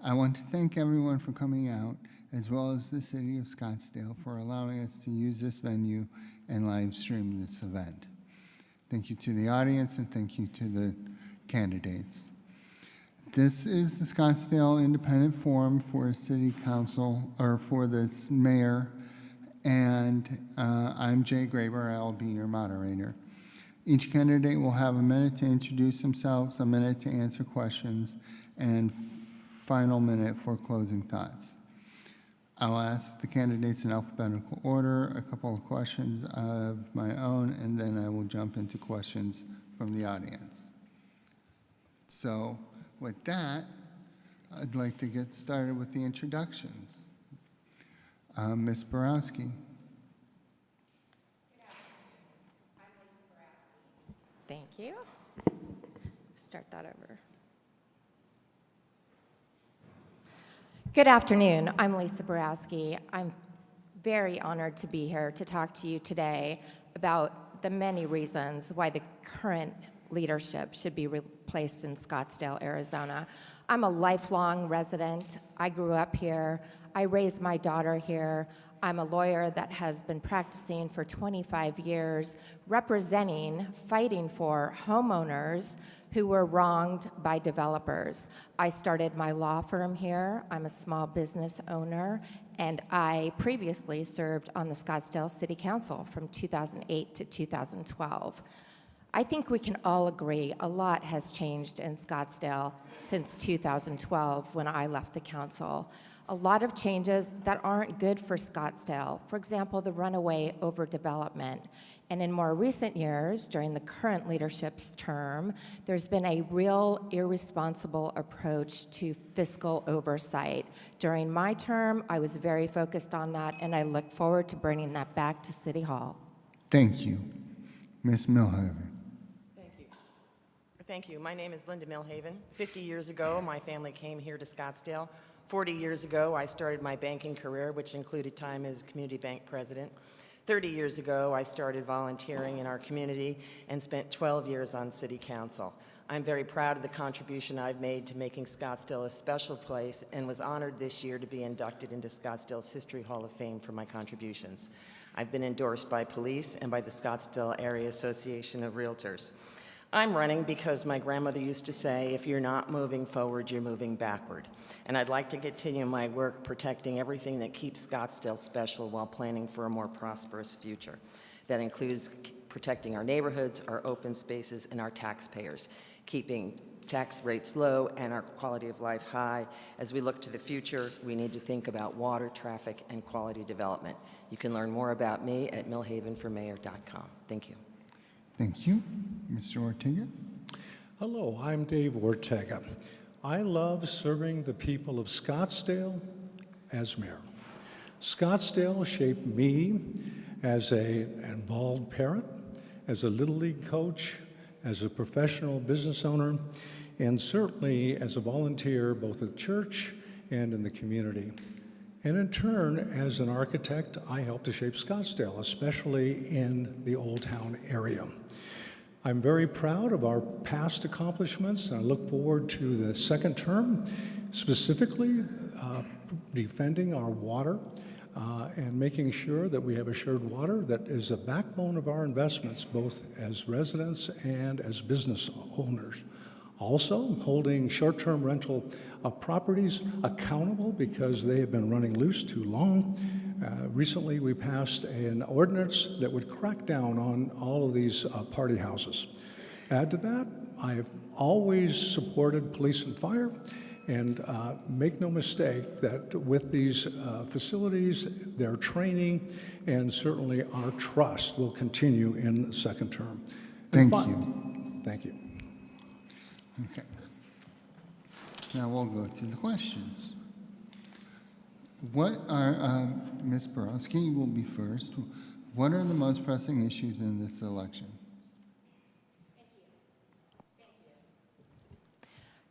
I want to thank everyone for coming out, as well as the City of Scottsdale for allowing us to use this venue and live stream this event. Thank you to the audience and thank you to the candidates. This is the Scottsdale Independent Forum for City Council, or for the mayor, and I'm Jay Graber. I'll be your moderator. Each candidate will have a minute to introduce themselves, a minute to answer questions, and final minute for closing thoughts. I'll ask the candidates in alphabetical order, a couple of questions of my own, and then I will jump into questions from the audience. So with that, I'd like to get started with the introductions. Ms. Borowski. Thank you. Start that over. Good afternoon. I'm Lisa Borowski. I'm very honored to be here to talk to you today about the many reasons why the current leadership should be replaced in Scottsdale, Arizona. I'm a lifelong resident. I grew up here. I raised my daughter here. I'm a lawyer that has been practicing for 25 years, fighting for homeowners who were wronged by developers. I started my law firm here. I'm a small business owner, and I previously served on the Scottsdale City Council from 2008 to 2012. I think we can all agree a lot has changed in Scottsdale since 2012 when I left the council. A lot of changes that aren't good for Scottsdale. For example, the runaway overdevelopment. And in more recent years, during the current leadership's term, there's been a real irresponsible approach to fiscal oversight. During my term, I was very focused on that, and I look forward to bringing that back to City Hall. Thank you. Ms. Milhaven. Thank you. My name is Linda Milhaven. 50 years ago, my family came here to Scottsdale. 40 years ago, I started my banking career, which included time as community bank president. 30 years ago, I started volunteering in our community and spent 12 years on city council. I'm very proud of the contribution I've made to making Scottsdale a special place and was honored this year to be inducted into Scottsdale's History Hall of Fame for my contributions. I've been endorsed by police and by the Scottsdale Area Association of Realtors. I'm running because my grandmother used to say, if you're not moving forward, you're moving backward. And I'd like to continue my work protecting everything that keeps Scottsdale special while planning for a more prosperous future. That includes protecting our neighborhoods, our open spaces, and our taxpayers, keeping tax rates low and our quality of life high. As we look to the future, we need to think about water, traffic, and quality development. You can learn more about me at milhavenformayor.com. Thank you. Thank you. Mr. Ortega. Hello, I'm Dave Ortega. I love serving the people of Scottsdale as mayor. Scottsdale shaped me as an involved parent, as a Little League coach, as a professional business owner, and certainly as a volunteer both at church and in the community. And in turn, as an architect, I helped to shape Scottsdale, especially in the Old Town area. I'm very proud of our past accomplishments, and I look forward to the second term, specifically defending our water and making sure that we have assured water that is the backbone of our investments, both as residents and as business owners. Also, holding short-term rental properties accountable because they have been running loose too long. Recently, we passed an ordinance that would crack down on all of these party houses. Add to that, I have always supported police and fire, and make no mistake that with these facilities, their training, and certainly our trust will continue in the second term. Thank you. Thank you. Okay. Now we'll go to the questions. What are, Ms. Borowski will be first. What are the most pressing issues in this election?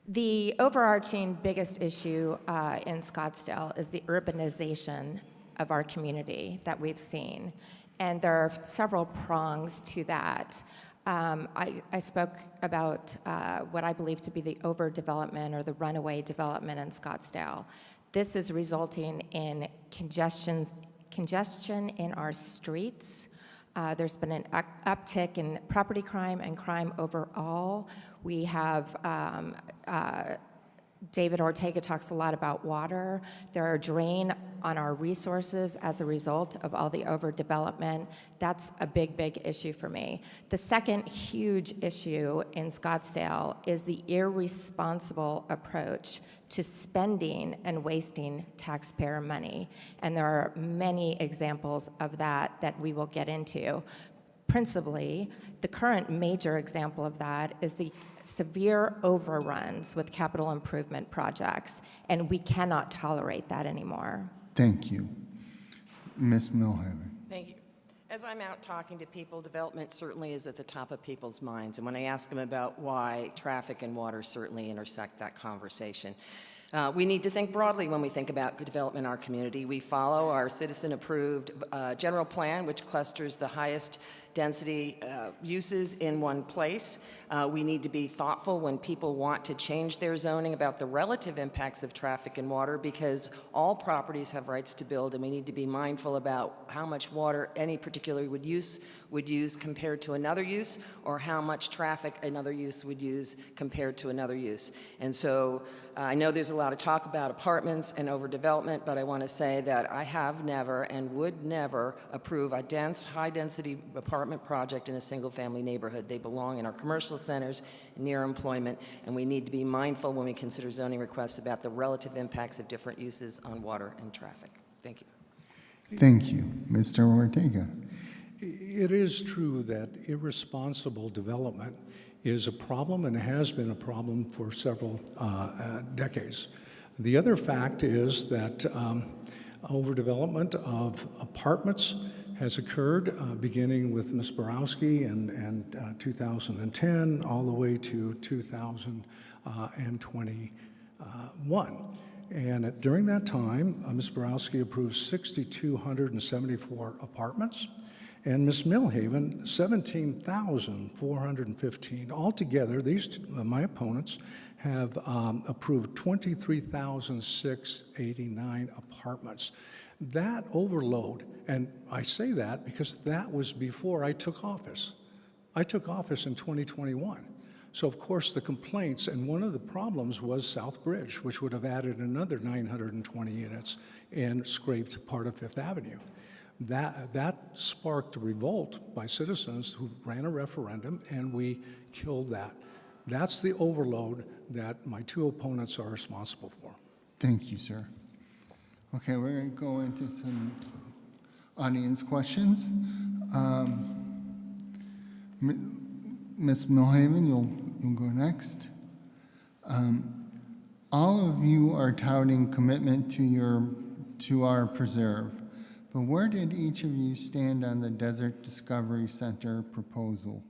The overarching biggest issue in Scottsdale is the urbanization of our community that we've seen. And there are several prongs to that. I spoke about what I believe to be the overdevelopment or the runaway development in Scottsdale. This is resulting in congestion in our streets. There's been an uptick in property crime and crime overall. We have David Ortega talks a lot about water. There are drain on our resources as a result of all the overdevelopment. That's a big, big issue for me. The second huge issue in Scottsdale is the irresponsible approach to spending and wasting taxpayer money. And there are many examples of that we will get into. Principally, the current major example of that is the severe overruns with capital improvement projects, and we cannot tolerate that anymore. Thank you. Ms. Milhaven. Thank you. As I'm out talking to people, development certainly is at the top of people's minds. And when I ask them about why, traffic and water certainly intersect that conversation. We need to think broadly when we think about development in our community. We follow our citizen-approved general plan, which clusters the highest density uses in one place. We need to be thoughtful when people want to change their zoning about the relative impacts of traffic and water, because all properties have rights to build, and we need to be mindful about how much water any particular would use compared to another use, or how much traffic another use would use compared to another use. And so I know there's a lot of talk about apartments and overdevelopment, but I want to say that I have never and would never approve a dense, high-density apartment project in a single-family neighborhood. They belong in our commercial centers, near employment, and we need to be mindful when we consider zoning requests about the relative impacts of different uses on water and traffic. Thank you. Thank you. Mr. Ortega. It is true that irresponsible development is a problem and has been a problem for several decades. The other fact is that overdevelopment of apartments has occurred beginning with Ms. Borowski in 2010 all the way to 2021. And during that time, Ms. Borowski approved 6,274 apartments, and Ms. Milhaven, 17,415. Altogether, these my opponents have approved 23,689 apartments. That overload, and I say that because that was before I took office. I took office in 2021. So of course the complaints, and one of the problems was South Bridge, which would have added another 920 units and scraped part of Fifth Avenue. That sparked a revolt by citizens who ran a referendum, and we killed that. That's the overload that my two opponents are responsible for. Thank you, sir. Okay, we're going to go into some audience questions. Ms. Milhaven, you'll go next. All of you are touting commitment to our preserve. But where did each of you stand on the Desert Discovery Center proposal?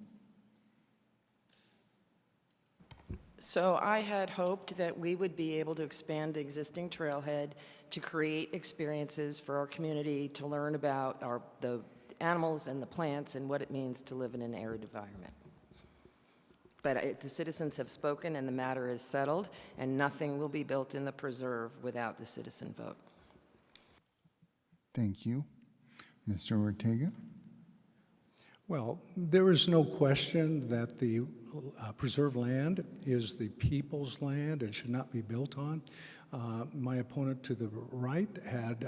So I had hoped that we would be able to expand the existing trailhead to create experiences for our community, to learn about the animals and the plants and what it means to live in an arid environment. But the citizens have spoken and the matter is settled, and nothing will be built in the preserve without the citizen vote. Thank you. Mr. Ortega? Well, there is no question that the preserved land is the people's land and should not be built on. My opponent to the right had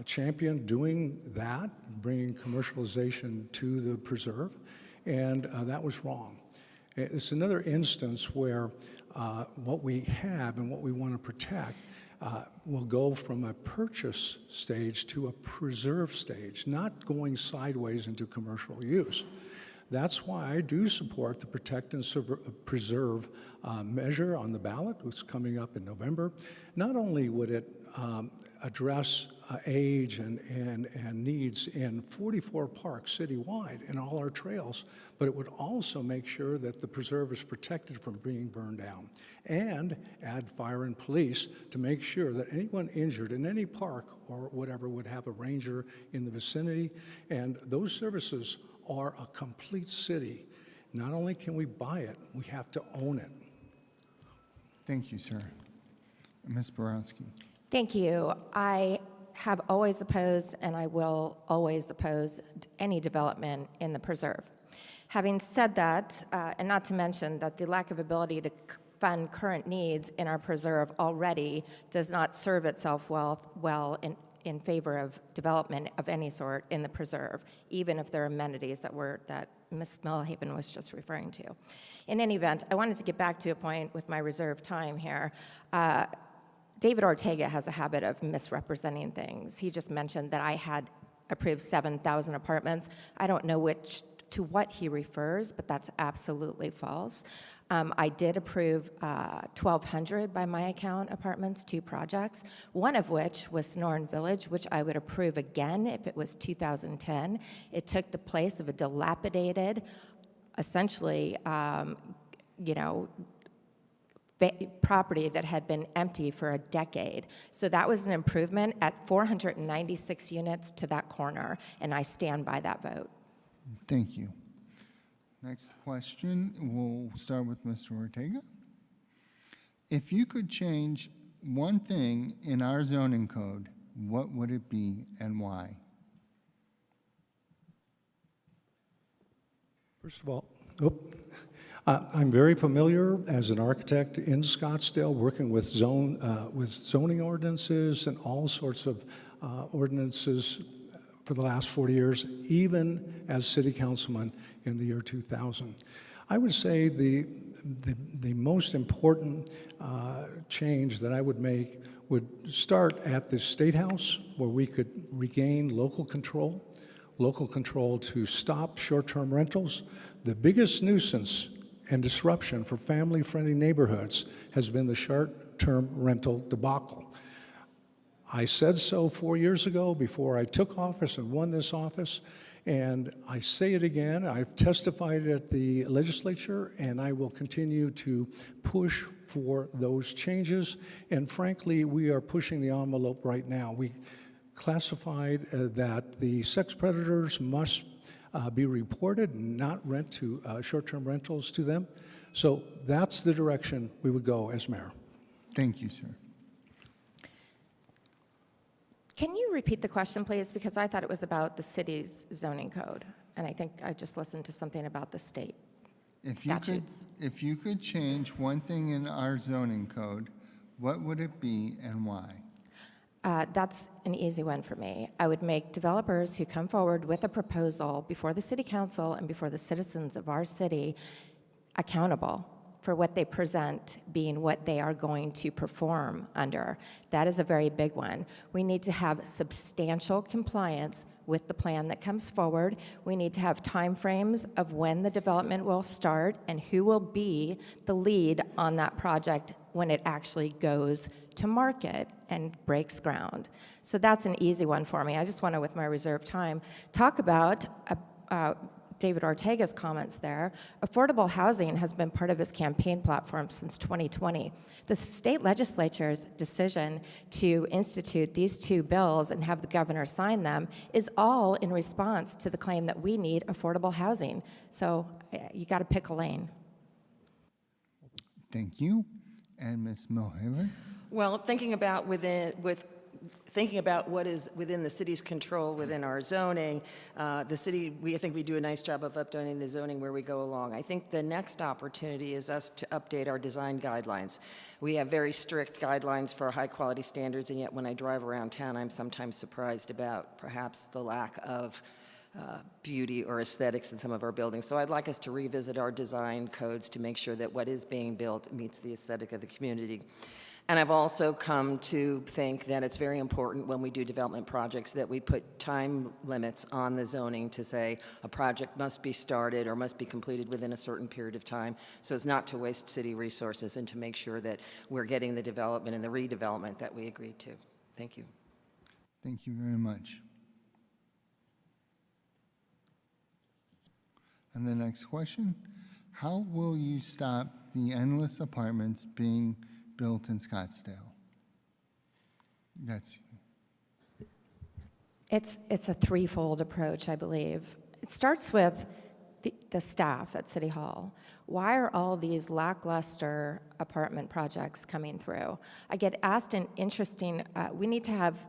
championed doing that, bringing commercialization to the preserve, and that was wrong. It's another instance where what we have and what we want to protect will go from a purchase stage to a preserve stage, not going sideways into commercial use. That's why I do support the Protect and Preserve measure on the ballot, which is coming up in November. Not only would it address age and needs in 44 parks citywide and all our trails, but it would also make sure that the preserve is protected from being burned down, and add fire and police to make sure that anyone injured in any park or whatever would have a ranger in the vicinity. And those services are a complete city. Not only can we buy it, we have to own it. Thank you, sir. Ms. Borowski. Thank you. I have always opposed, and I will always oppose any development in the preserve. Having said that, and not to mention that the lack of ability to fund current needs in our preserve already does not serve itself well in favor of development of any sort in the preserve, even if there are amenities that Ms. Milhaven was just referring to. In any event, I wanted to get back to a point with my reserved time here. David Ortega has a habit of misrepresenting things. He just mentioned that I had approved 7,000 apartments. I don't know to what he refers, but that's absolutely false. I did approve 1,200 by my account apartments, 2 projects, one of which was Norton Village, which I would approve again if it was 2010. It took the place of a dilapidated, essentially, property that had been empty for a decade. So that was an improvement at 496 units to that corner, and I stand by that vote. Thank you. Next question, we'll start with Mr. Ortega. If you could change one thing in our zoning code, what would it be and why? First of all, I'm very familiar as an architect in Scottsdale, working with zoning ordinances and all sorts of ordinances for the last 40 years, even as city councilman in the year 2000. I would say the most important change that I would make would start at the State House, where we could regain local control to stop short-term rentals. The biggest nuisance and disruption for family-friendly neighborhoods has been the short-term rental debacle. I said so 4 years ago before I took office and won this office, and I say it again. I've testified at the legislature, and I will continue to push for those changes. And frankly, we are pushing the envelope right now. We classified that the sex predators must be reported, not rent to short-term rentals to them. So that's the direction we would go as mayor. Thank you, sir. Can you repeat the question, please? Because I thought it was about the city's zoning code, and I think I just listened to something about the state statutes. If you could change one thing in our zoning code, what would it be and why? That's an easy one for me. I would make developers who come forward with a proposal before the city council and before the citizens of our city accountable for what they present being what they are going to perform under. That is a very big one. We need to have substantial compliance with the plan that comes forward. We need to have timeframes of when the development will start and who will be the lead on that project when it actually goes to market and breaks ground. So that's an easy one for me. I just want to, with my reserved time, talk about David Ortega's comments there. Affordable housing has been part of his campaign platform since 2020. The state legislature's decision to institute these 2 bills and have the governor sign them is all in response to the claim that we need affordable housing. So you got to pick a lane. Thank you. And Ms. Milhaven? Well, thinking about what is within the city's control within our zoning, the city, I think we do a nice job of updating the zoning where we go along. I think the next opportunity is us to update our design guidelines. We have very strict guidelines for high-quality standards, and yet when I drive around town, I'm sometimes surprised about perhaps the lack of beauty or aesthetics in some of our buildings. So I'd like us to revisit our design codes to make sure that what is being built meets the aesthetic of the community. And I've also come to think that it's very important when we do development projects that we put time limits on the zoning to say a project must be started or must be completed within a certain period of time, so as not to waste city resources and to make sure that we're getting the development and the redevelopment that we agreed to. Thank you. Thank you very much. And the next question, how will you stop the endless apartments being built in Scottsdale? That's It's a threefold approach, I believe. It starts with the staff at City Hall, why are all these lackluster apartment projects coming through? I get asked an interesting, we need to have,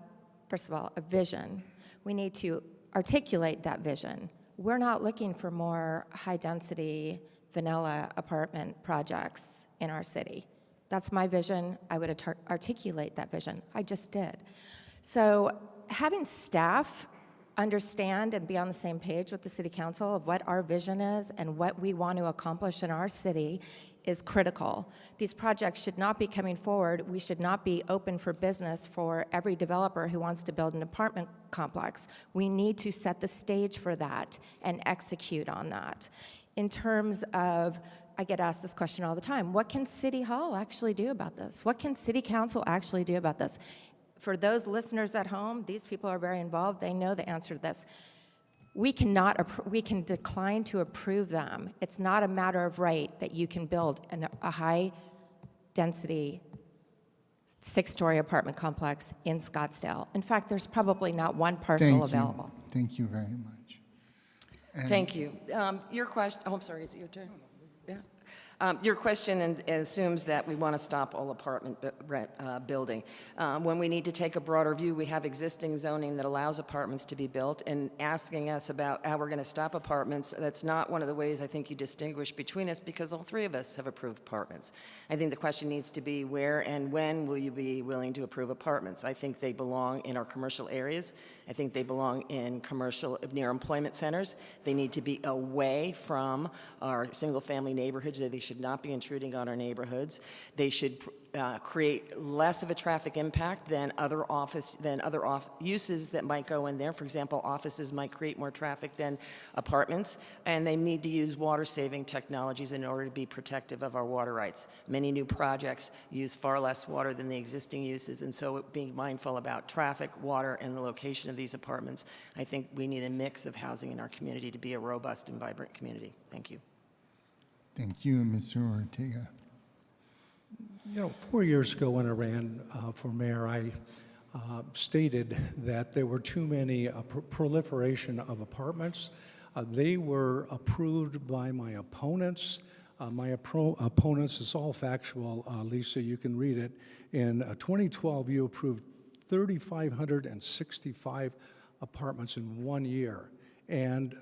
first of all, a vision. We need to articulate that vision. We're not looking for more high-density, vanilla apartment projects in our city. That's my vision. I would articulate that vision. I just did. So having staff understand and be on the same page with the City Council of what our vision is and what we want to accomplish in our city is critical. These projects should not be coming forward. We should not be open for business for every developer who wants to build an apartment complex. We need to set the stage for that and execute on that. In terms of, I get asked this question all the time, what can City Hall actually do about this? What can City Council actually do about this? For those listeners at home, these people are very involved. They know the answer to this. We can decline to approve them. It's not a matter of right that you can build a high-density 6-story apartment complex in Scottsdale. In fact, there's probably not one parcel available. Thank you very much. Thank you. Your question, oh, I'm sorry, is it your turn? Yeah. Your question assumes that we want to stop all apartment building. When we need to take a broader view, we have existing zoning that allows apartments to be built, and asking us about how we're going to stop apartments, that's not one of the ways I think you distinguish between us, because all three of us have approved apartments. I think the question needs to be where and when will you be willing to approve apartments? I think they belong in our commercial areas. I think they belong in commercial near employment centers. They need to be away from our single-family neighborhoods. They should not be intruding on our neighborhoods. They should create less of a traffic impact than other uses that might go in there. For example, offices might create more traffic than apartments, and they need to use water-saving technologies in order to be protective of our water rights. Many new projects use far less water than the existing uses, and so being mindful about traffic, water, and the location of these apartments, I think we need a mix of housing in our community to be a robust and vibrant community. Thank you. Thank you, Mr. Ortega. You know, 4 years ago when I ran for mayor, I stated that there were too many proliferation of apartments. They were approved by my opponents. My opponents, it's all factual, Lisa, you can read it. In 2012, you approved 3,565 apartments in 1 year. And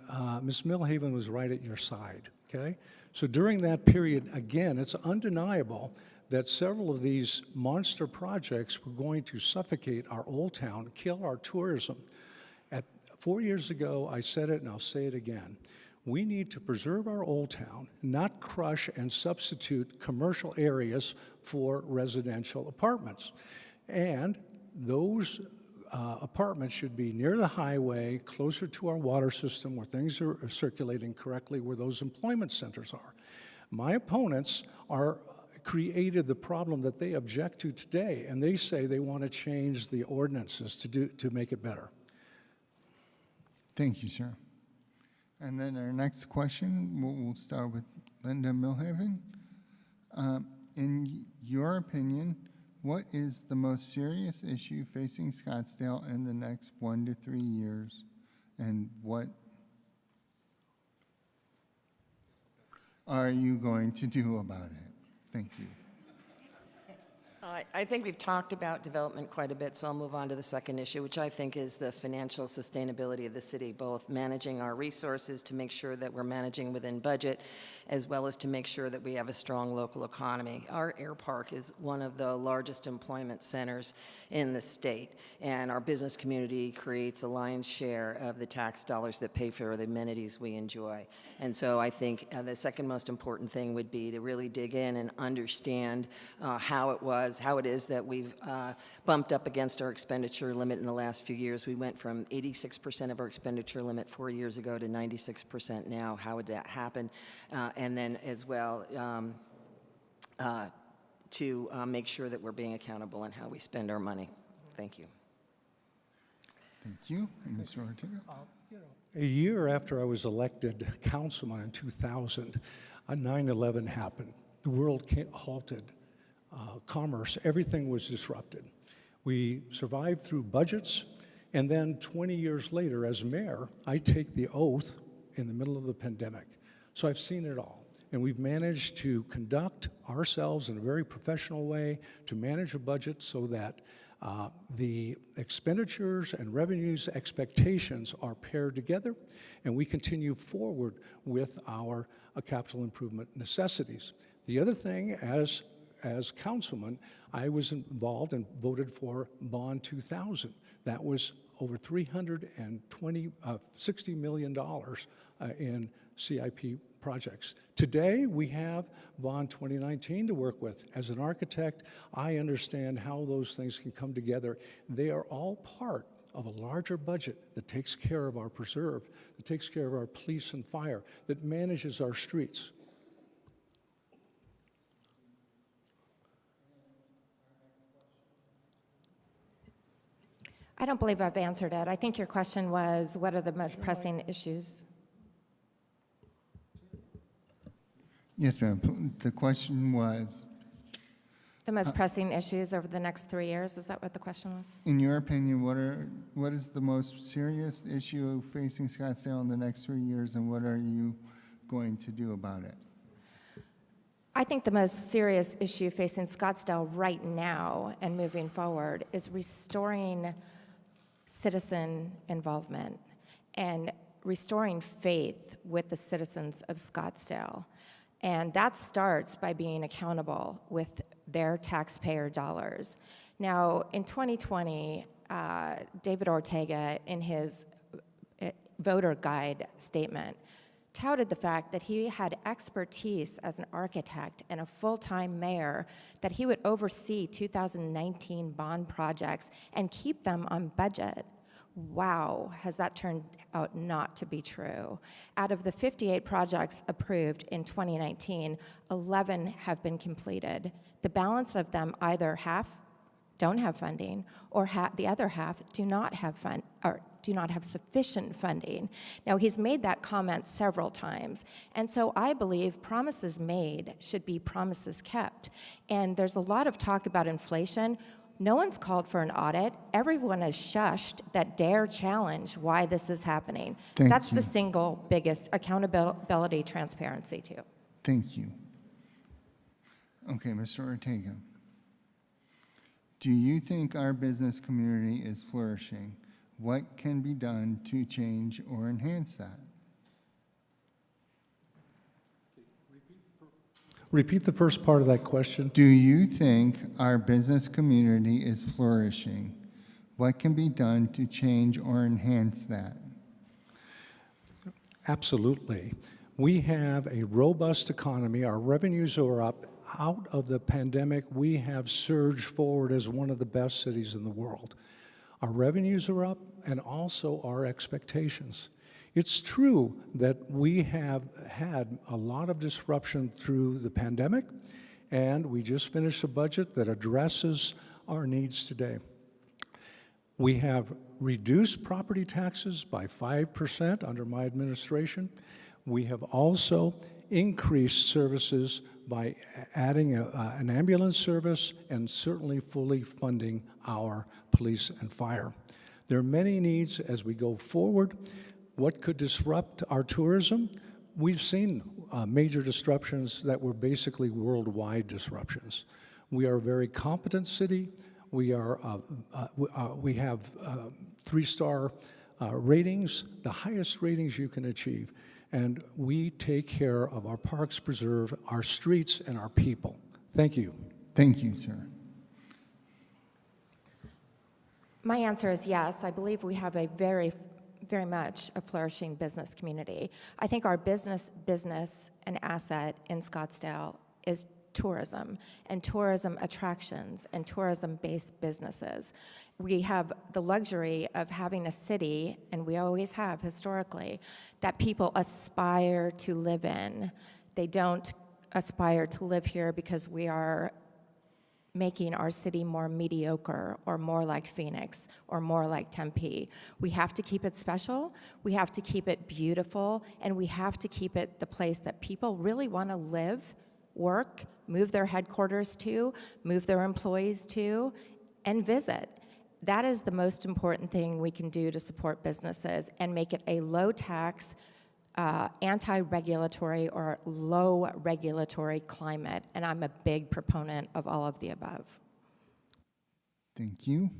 Ms. Milhaven was right at your side, okay? So during that period, again, it's undeniable that several of these monster projects were going to suffocate our old town, kill our tourism. 4 years ago, I said it and I'll say it again. We need to preserve our old town, not crush and substitute commercial areas for residential apartments. And those apartments should be near the highway, closer to our water system, where things are circulating correctly, where those employment centers are. My opponents created the problem that they object to today, and they say they want to change the ordinances to make it better. Thank you, sir. And then our next question, we'll start with Linda Milhaven. In your opinion, what is the most serious issue facing Scottsdale in the next 1 to 3 years, and what are you going to do about it? Thank you. I think we've talked about development quite a bit, so I'll move on to the second issue, which I think is the financial sustainability of the city, both managing our resources to make sure that we're managing within budget, as well as to make sure that we have a strong local economy. Our air park is one of the largest employment centers in the state, and our business community creates a lion's share of the tax dollars that pay for the amenities we enjoy. And so I think the second most important thing would be to really dig in and understand how it is that we've bumped up against our expenditure limit in the last few years. We went from 86% of our expenditure limit 4 years ago to 96% now. How would that happen? And then as well to make sure that we're being accountable in how we spend our money. Thank you. Thank you. And Mr. Ortega? A year after I was elected councilman in 2000, 9/11 happened. The world halted. Commerce, everything was disrupted. We survived through budgets, and then 20 years later, as mayor, I take the oath in the middle of the pandemic So I've seen it all. And we've managed to conduct ourselves in a very professional way to manage a budget so that the expenditures and revenues expectations are paired together, and we continue forward with our capital improvement necessities. The other thing, as councilman, I was involved and voted for Bond 2000. That was over $60 million in CIP projects. Today, we have Bond 2019 to work with. As an architect, I understand how those things can come together. They are all part of a larger budget that takes care of our preserve, that takes care of our police and fire, that manages our streets. I don't believe I've answered it. I think your question was, what are the most pressing issues? Yes, ma'am. The question was, The most pressing issues over the next 3 years? Is that what the question was? in your opinion, what is the most serious issue facing Scottsdale in the next 3 years, and what are you going to do about it? I think the most serious issue facing Scottsdale right now and moving forward is restoring citizen involvement and restoring faith with the citizens of Scottsdale. And that starts by being accountable with their taxpayer dollars. Now, in 2020, David Ortega, in his voter guide statement, touted the fact that he had expertise as an architect and a full-time mayor, that he would oversee 2019 bond projects and keep them on budget. Wow, has that turned out not to be true. Out of the 58 projects approved in 2019, 11 have been completed. The balance of them either don't have funding, or the other half do not have sufficient funding. Now, he's made that comment several times, and so I believe promises made should be promises kept. And there's a lot of talk about inflation. No one's called for an audit. Everyone is shushed that dare challenge why this is happening. That's the single biggest accountability, transparency too. Thank you. Okay, Mr. Ortega. Do you think our business community is flourishing? What can be done to change or enhance that? Repeat the first part of that question. Do you think our business community is flourishing? What can be done to change or enhance that? Absolutely. We have a robust economy. Our revenues are up. Out of the pandemic, we have surged forward as one of the best cities in the world. Our revenues are up, and also our expectations. It's true that we have had a lot of disruption through the pandemic, and we just finished a budget that addresses our needs today. We have reduced property taxes by 5% under my administration. We have also increased services by adding an ambulance service and certainly fully funding our police and fire. There are many needs as we go forward. What could disrupt our tourism? We've seen major disruptions that were basically worldwide disruptions. We are a very competent city. We have 3-star ratings, the highest ratings you can achieve. And we take care of our parks, preserve our streets, and our people. Thank you. Thank you, sir. My answer is yes. I believe we have a very much a flourishing business community. I think our business and asset in Scottsdale is tourism and tourism attractions and tourism-based businesses. We have the luxury of having a city, and we always have historically, that people aspire to live in. They don't aspire to live here because we are making our city more mediocre or more like Phoenix or more like Tempe. We have to keep it special, we have to keep it beautiful, and we have to keep it the place that people really want to live, work, move their headquarters to, move their employees to, and visit. That is the most important thing we can do to support businesses and make it a low-tax, anti-regulatory or low regulatory climate, and I'm a big proponent of all of the above. Thank you.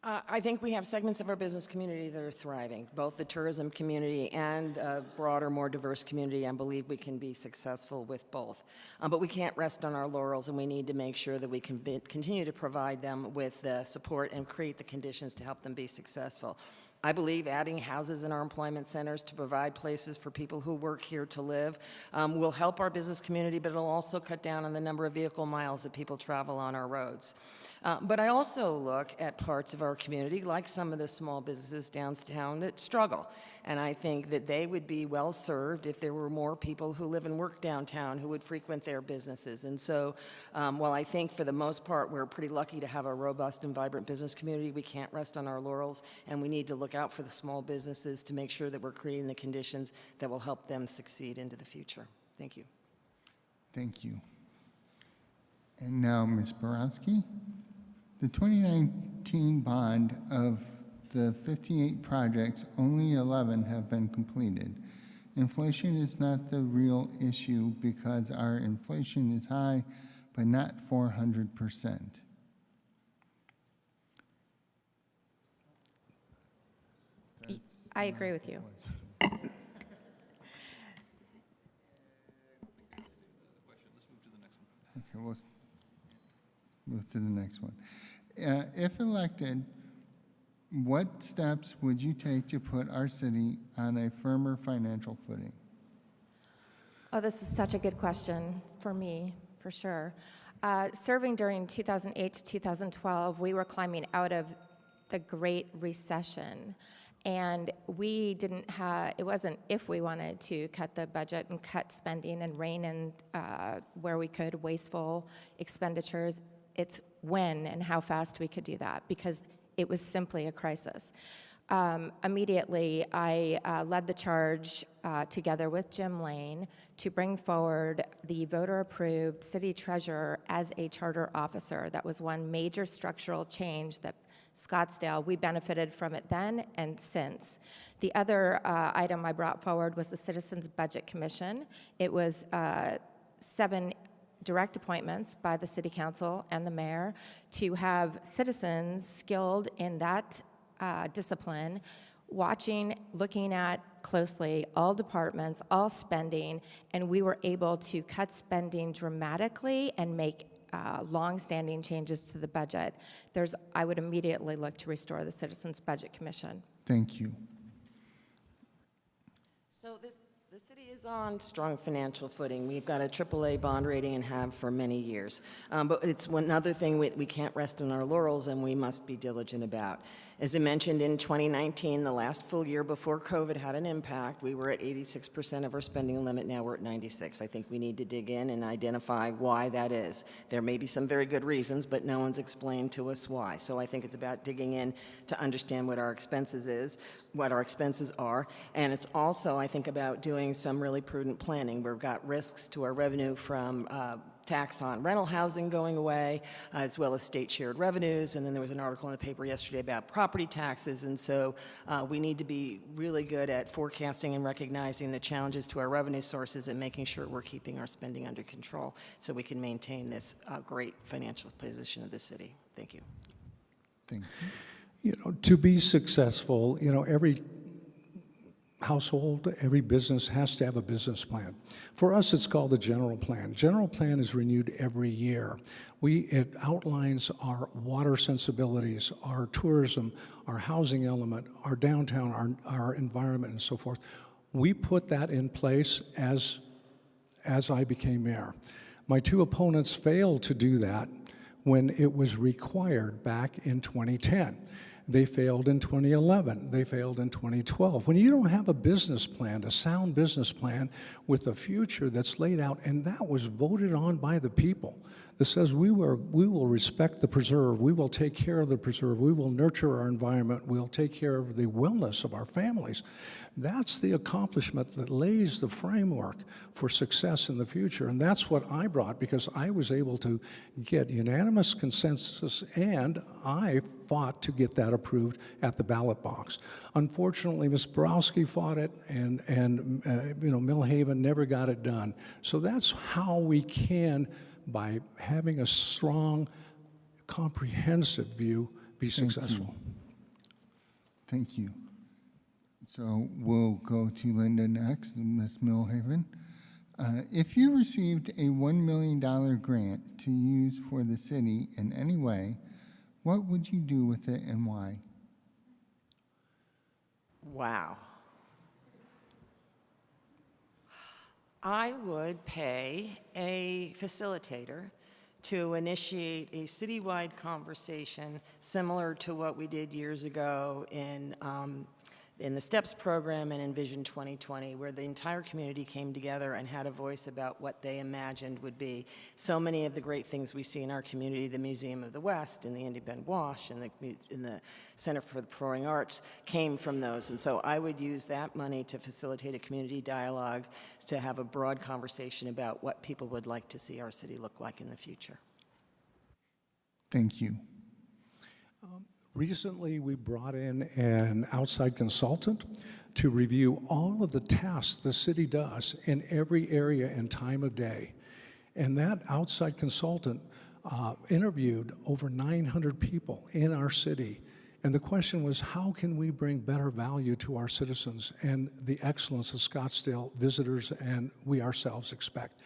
I think we have segments of our business community that are thriving, both the tourism community and a broader, more diverse community. I believe we can be successful with both. But we can't rest on our laurels, and we need to make sure that we can continue to provide them with the support and create the conditions to help them be successful. I believe adding houses in our employment centers to provide places for people who work here to live will help our business community, but it'll also cut down on the number of vehicle miles that people travel on our roads. But I also look at parts of our community, like some of the small businesses downtown that struggle. And I think that they would be well served if there were more people who live and work downtown who would frequent their businesses. And so while I think for the most part we're pretty lucky to have a robust and vibrant business community, we can't rest on our laurels, and we need to look out for the small businesses to make sure that we're creating the conditions that will help them succeed into the future. Thank you. Thank you. And now, Ms. Borowski. The 2019 bond of the 58 projects, only 11 have been completed. Inflation is not the real issue because our inflation is high, but not 400%. I agree with you. Okay, we'll move to the next one. If elected, what steps would you take to put our city on a firmer financial footing? Oh, this is such a good question for me, for sure. Serving during 2008 to 2012, we were climbing out of the Great Recession. And we didn't have, it wasn't if we wanted to cut the budget and cut spending and rein in where we could wasteful expenditures. It's when and how fast we could do that, because it was simply a crisis. Immediately, I led the charge together with Jim Lane to bring forward the voter-approved city treasurer as a charter officer. That was one major structural change that Scottsdale, we benefited from it then and since. The other item I brought forward was the Citizens Budget Commission. It was 7 direct appointments by the city council and the mayor to have citizens skilled in that discipline, watching, looking at closely all departments, all spending, and we were able to cut spending dramatically and make long-standing changes to the budget. I would immediately look to restore the Citizens Budget Commission. Thank you. So the city is on strong financial footing. We've got a AAA bond rating and have for many years. But it's another thing we can't rest on our laurels, and we must be diligent about. As I mentioned, in 2019, the last full year before COVID had an impact, we were at 86% of our spending limit. Now we're at 96%. I think we need to dig in and identify why that is. There may be some very good reasons, but no one's explained to us why. So I think it's about digging in to understand what our expenses are, and it's also, I think, about doing some really prudent planning. We've got risks to our revenue from tax on rental housing going away, as well as state shared revenues, and then there was an article in the paper yesterday about property taxes, and so we need to be really good at forecasting and recognizing the challenges to our revenue sources and making sure we're keeping our spending under control so we can maintain this great financial position of the city. Thank you. Thank you. You know, to be successful, you know, every household, every business has to have a business plan. For us, it's called the general plan. General plan is renewed every year. It outlines our water sensibilities, our tourism, our housing element, our downtown, our environment, and so forth. We put that in place as I became mayor. My two opponents failed to do that when it was required back in 2010. They failed in 2011. They failed in 2012. When you don't have a business plan, a sound business plan with a future that's laid out, and that was voted on by the people. that says we will respect the preserve, we will take care of the preserve, we will nurture our environment, we'll take care of the wellness of our families. That's the accomplishment that lays the framework for success in the future. And that's what I brought, because I was able to get unanimous consensus, and I fought to get that approved at the ballot box. Unfortunately, Ms. Borowski fought it, and Millhaven never got it done. So that's how we can, by having a strong, comprehensive view, be successful. Thank you. So we'll go to Linda next, Ms. Millhaven. If you received a $1 million grant to use for the city in any way, what would you do with it and why? Wow. I would pay a facilitator to initiate a citywide conversation similar to what we did years ago in the STEPS program and in Vision 2020, where the entire community came together and had a voice about what they imagined would be so many of the great things we see in our community. The Museum of the West and the Indy Bend Wash and the Center for the Performing Arts came from those. And so I would use that money to facilitate a community dialogue, to have a broad conversation about what people would like to see our city look like in the future. Thank you. Recently, we brought in an outside consultant to review all of the tasks the city does in every area and time of day. And that outside consultant interviewed over 900 people in our city. And the question was, how can we bring better value to our citizens and the excellence of Scottsdale visitors and we ourselves expect?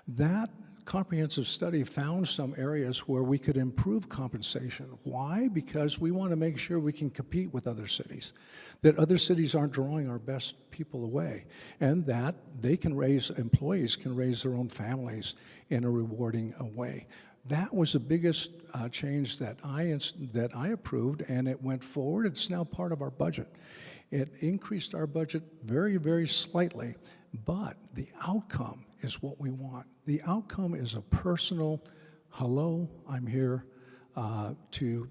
That comprehensive study found some areas where we could improve compensation. Why? Because we want to make sure we can compete with other cities, that other cities aren't drawing our best people away, and that they can employees can raise their own families in a rewarding way. That was the biggest change that I approved, and it went forward. It's now part of our budget. It increased our budget very, very slightly, but the outcome is what we want. The outcome is a personal, hello, I'm here to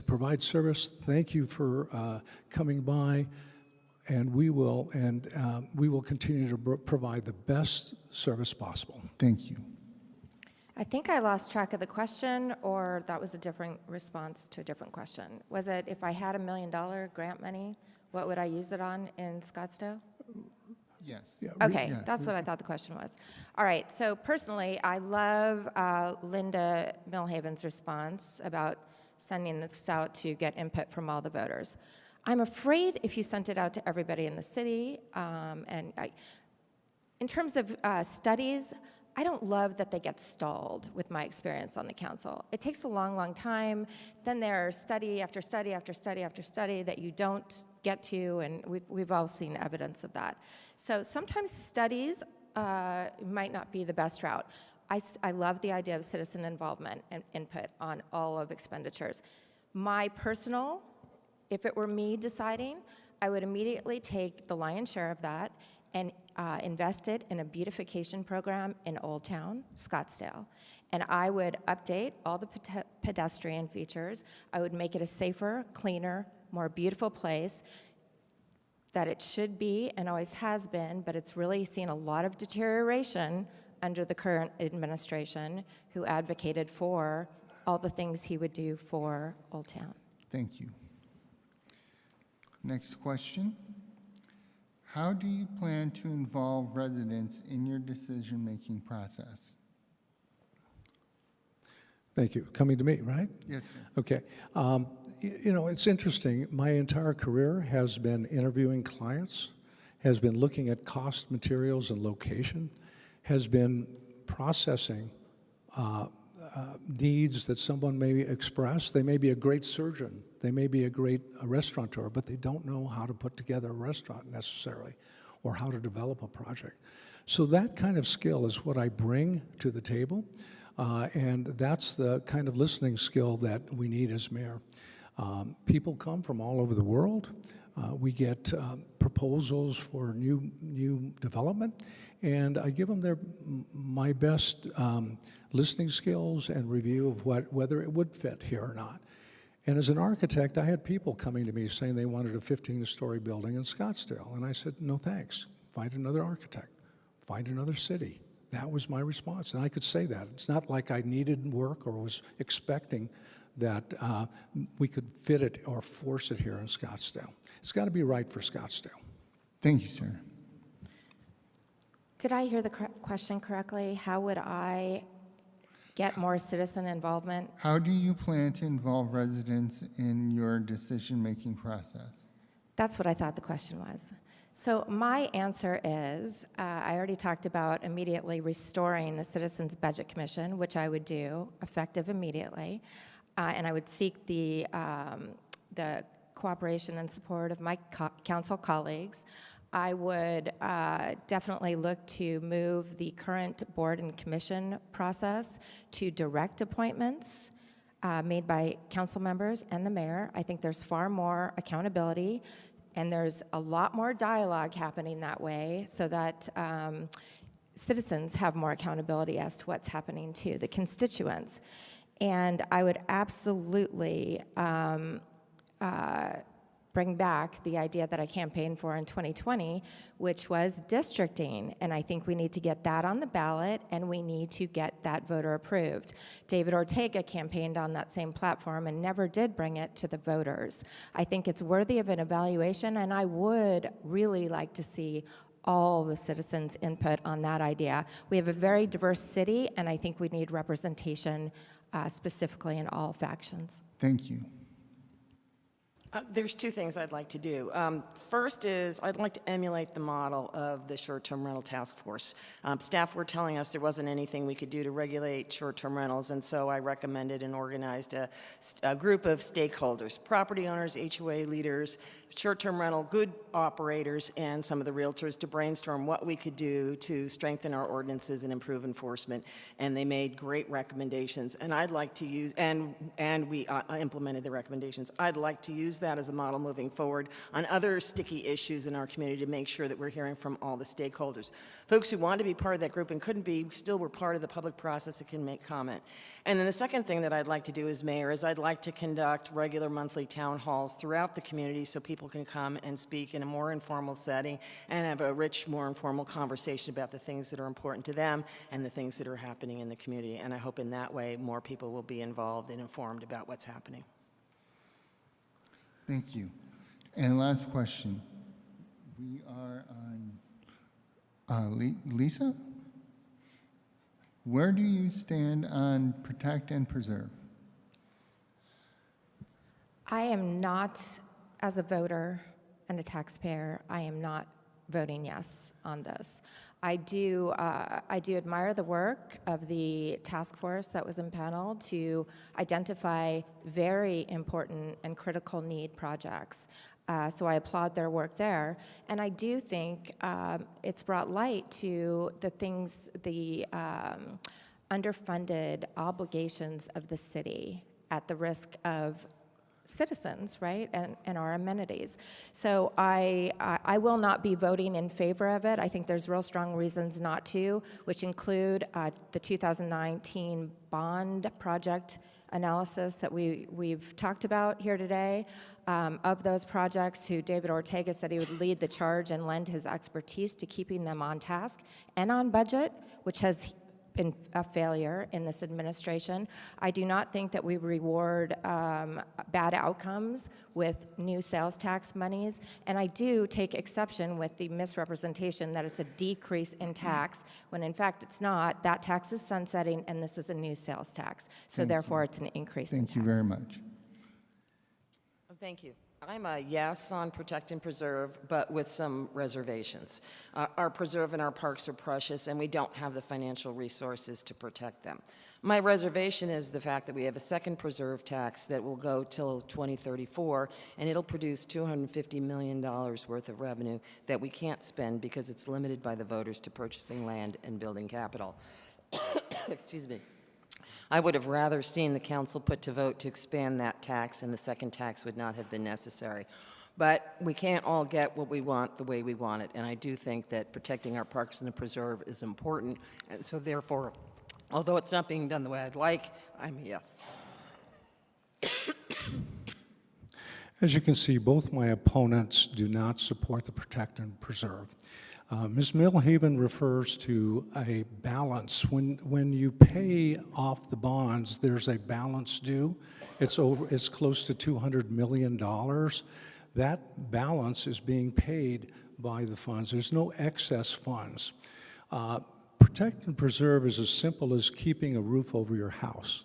provide service. Thank you for coming by, and we will continue to provide the best service possible. Thank you. I think I lost track of the question, or that was a different response to a different question. Was it, if I had $1 million grant money, what would I use it on in Scottsdale? Yes. Yeah, Okay, yeah. that's what I thought the question was. All right, so personally, I love Linda Millhaven's response about sending this out to get input from all the voters. I'm afraid if you sent it out to everybody in the city, in terms of studies, I don't love that they get stalled with my experience on the council. It takes a long, long time. Then there's study after study after study after study that you don't get to, and we've all seen evidence of that. So sometimes studies might not be the best route. I love the idea of citizen involvement and input on all of expenditures. My personal, if it were me deciding, I would immediately take the lion's share of that and invest it in a beautification program in Old Town, Scottsdale. And I would update all the pedestrian features. I would make it a safer, cleaner, more beautiful place that it should be and always has been, but it's really seen a lot of deterioration under the current administration, who advocated for all the things he would do for Old Town. Thank you. Next question. How do you plan to involve residents in your decision-making process? Thank you. Coming to me, right? Yes, sir. Okay. It's interesting. My entire career has been interviewing clients, has been looking at cost, materials, and location, has been processing needs that someone may express. They may be a great surgeon. They may be a great restaurateur, but they don't know how to put together a restaurant necessarily, or how to develop a project. So that kind of skill is what I bring to the table, and that's the kind of listening skill that we need as mayor. People come from all over the world. We get proposals for new development, and I give them my best listening skills and review of whether it would fit here or not. And as an architect, I had people coming to me saying they wanted a 15-story building in Scottsdale, and I said, no thanks, find another architect, find another city. That was my response, and I could say that. It's not like I needed work or was expecting that we could fit it or force it here in Scottsdale. It's got to be right for Scottsdale. Thank you, sir. Did I hear the question correctly? How would I get more citizen involvement? How do you plan to involve residents in your decision-making process? That's what I thought the question was. So my answer is, I already talked about immediately restoring the Citizens Budget Commission, which I would do, effective immediately, and I would seek the cooperation and support of my council colleagues. I would definitely look to move the current board and commission process to direct appointments made by council members and the mayor. I think there's far more accountability, and there's a lot more dialogue happening that way so that citizens have more accountability as to what's happening to the constituents. And I would absolutely bring back the idea that I campaigned for in 2020, which was districting. And I think we need to get that on the ballot, and we need to get that voter approved. David Ortega campaigned on that same platform and never did bring it to the voters. I think it's worthy of an evaluation, and I would really like to see all the citizens' input on that idea. We have a very diverse city, and I think we need representation specifically in all factions. Thank you. There's two things I'd like to do. First is I'd like to emulate the model of the short-term rental task force. Staff were telling us there wasn't anything we could do to regulate short-term rentals, and so I recommended and organized a group of stakeholders, property owners, HOA leaders, short-term rental, good operators, and some of the realtors to brainstorm what we could do to strengthen our ordinances and improve enforcement. And they made great recommendations, and I'd like to use, and we implemented the recommendations. I'd like to use that as a model moving forward on other sticky issues in our community to make sure that we're hearing from all the stakeholders. Folks who want to be part of that group and couldn't be, still were part of the public process and can make comment. And then the second thing that I'd like to do as mayor is I'd like to conduct regular monthly town halls throughout the community so people can come and speak in a more informal setting and have a rich, more informal conversation about the things that are important to them and the things that are happening in the community. And I hope in that way more people will be involved and informed about what's happening. Thank you. And last question. We are on Lisa? Where do you stand on protect and preserve? I am not, as a voter and a taxpayer, I am not voting yes on this. I do admire the work of the task force that was impaneled to identify very important and critical need projects. So I applaud their work there. And I do think it's brought light to the things, the underfunded obligations of the city at the risk of citizens, right, and our amenities. So I will not be voting in favor of it. I think there's real strong reasons not to, which include the 2019 bond project analysis that we've talked about here today. Of those projects, who David Ortega said he would lead the charge and lend his expertise to keeping them on task and on budget, which has been a failure in this administration. I do not think that we reward bad outcomes with new sales tax monies, and I do take exception with the misrepresentation that it's a decrease in tax, when in fact it's not. That tax is sunsetting, and this is a new sales tax, so therefore it's an increase in tax. Thank you very much. Thank you. I'm a yes on protect and preserve, but with some reservations. Our preserve and our parks are precious, and we don't have the financial resources to protect them. My reservation is the fact that we have a second preserve tax that will go till 2034, and it'll produce $250 million worth of revenue that we can't spend because it's limited by the voters to purchasing land and building capital. Excuse me. I would have rather seen the council put to vote to expand that tax, and the second tax would not have been necessary. But we can't all get what we want the way we want it, and I do think that protecting our parks and the preserve is important, and so therefore, although it's not being done the way I'd like, I'm a yes. As you can see, both my opponents do not support the protect and preserve. Ms. Milhaven refers to a balance. When you pay off the bonds, there's a balance due. It's close to $200 million. That balance is being paid by the funds. There's no excess funds. Protect and preserve is as simple as keeping a roof over your house.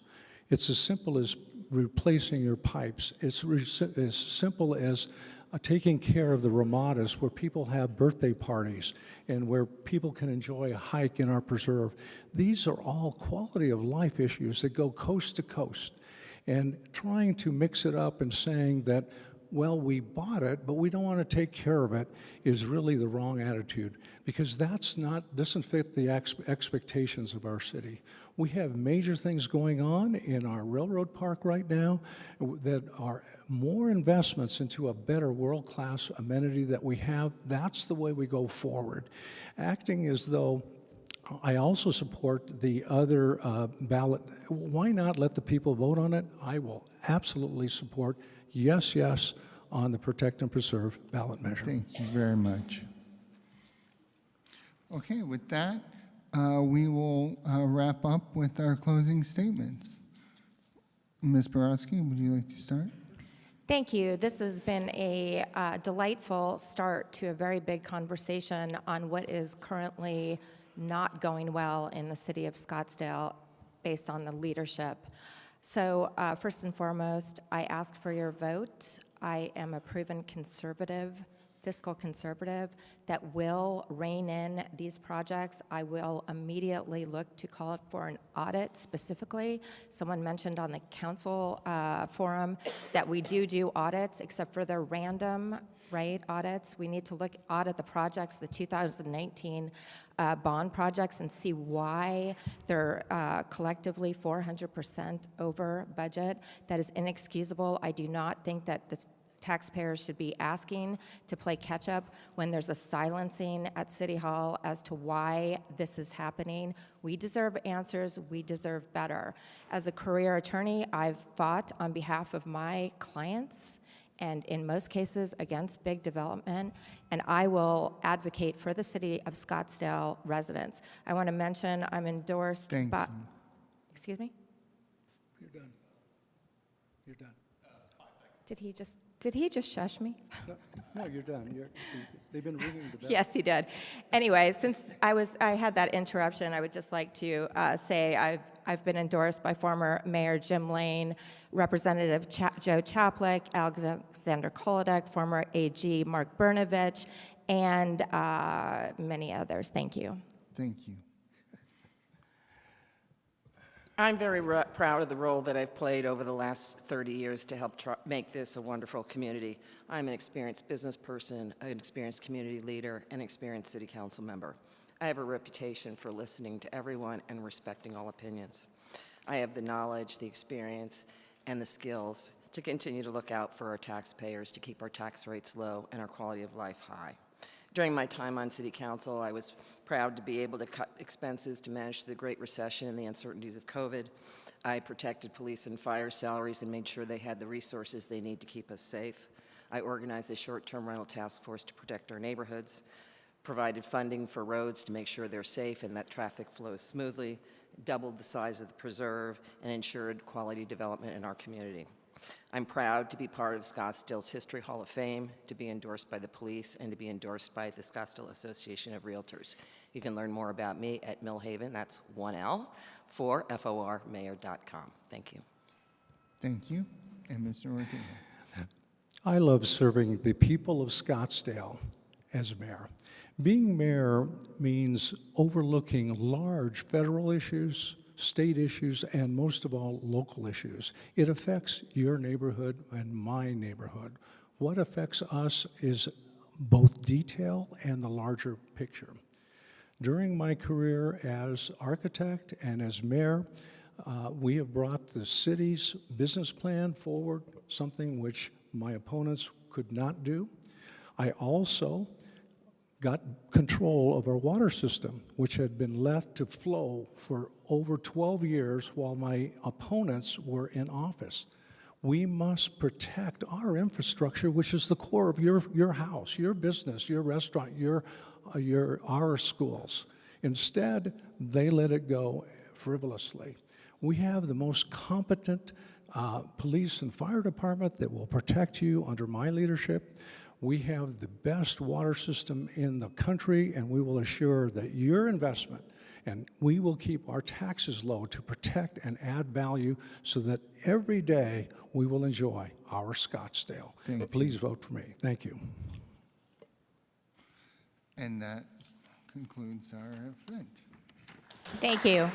It's as simple as replacing your pipes. It's as simple as taking care of the ramadas where people have birthday parties and where people can enjoy a hike in our preserve. These are all quality of life issues that go coast to coast. And trying to mix it up and saying that, well, we bought it, but we don't want to take care of it is really the wrong attitude, because doesn't fit the expectations of our city. We have major things going on in our railroad park right now that are more investments into a better world-class amenity that we have. That's the way we go forward. Acting as though I also support the other ballot. Why not let the people vote on it? I will absolutely support yes, yes on the protect and preserve ballot measure. Thank you very much. Okay, with that, we will wrap up with our closing statements. Ms. Borowski, would you like to start? Thank you. This has been a delightful start to a very big conversation on what is currently not going well in the city of Scottsdale based on the leadership. So first and foremost, I ask for your vote. I am a proven conservative, fiscal conservative that will rein in these projects. I will immediately look to call for an audit specifically. Someone mentioned on the council forum that we do audits, except for their random audits. We need to audit the projects, the 2019 bond projects, and see why they're collectively 400% over budget. That is inexcusable. I do not think that the taxpayers should be asking to play catch up when there's a silencing at City Hall as to why this is happening. We deserve answers. We deserve better. As a career attorney, I've fought on behalf of my clients and in most cases against big development, and I will advocate for the city of Scottsdale residents. I want to mention I'm endorsed Thank by, you. excuse me? You're done. You're done. Did he just shush me? No, you're done. They've been ringing the bell. Yes, he did. Anyway, since I had that interruption, I would just like to say I've been endorsed by former Mayor Jim Lane, Representative Joe Chaplik, Alexander Kolodek, former AG Mark Bernovich, and many others. Thank you. Thank you. I'm very proud of the role that I've played over the last 30 years to help make this a wonderful community. I'm an experienced business person, an experienced community leader, and experienced city council member. I have a reputation for listening to everyone and respecting all opinions. I have the knowledge, the experience, and the skills to continue to look out for our taxpayers, to keep our tax rates low and our quality of life high. During my time on City Council, I was proud to be able to cut expenses to manage the Great Recession and the uncertainties of COVID. I protected police and fire salaries and made sure they had the resources they need to keep us safe. I organized a short-term rental task force to protect our neighborhoods, provided funding for roads to make sure they're safe and that traffic flows smoothly, doubled the size of the preserve, and ensured quality development in our community. I'm proud to be part of Scottsdale's History Hall of Fame, to be endorsed by the police, and to be endorsed by the Scottsdale Association of Realtors. You can learn more about me at Milhaven, that's 1L, for formayor.com. Thank you. Thank you. And Mr. Ortega. I love serving the people of Scottsdale as mayor. Being mayor means overlooking large federal issues, state issues, and most of all, local issues. It affects your neighborhood and my neighborhood. What affects us is both detail and the larger picture. During my career as architect and as mayor, we have brought the city's business plan forward, something which my opponents could not do. I also got control of our water system, which had been left to flow for over 12 years while my opponents were in office. We must protect our infrastructure, which is the core of your house, your business, your restaurant, our schools. Instead, they let it go frivolously. We have the most competent police and fire department that will protect you under my leadership. We have the best water system in the country, and we will assure that your investment, and we will keep our taxes low to protect and add value so that every day we will enjoy our Scottsdale. Thank you. Please vote for me. Thank you. And that concludes our event. Thank you.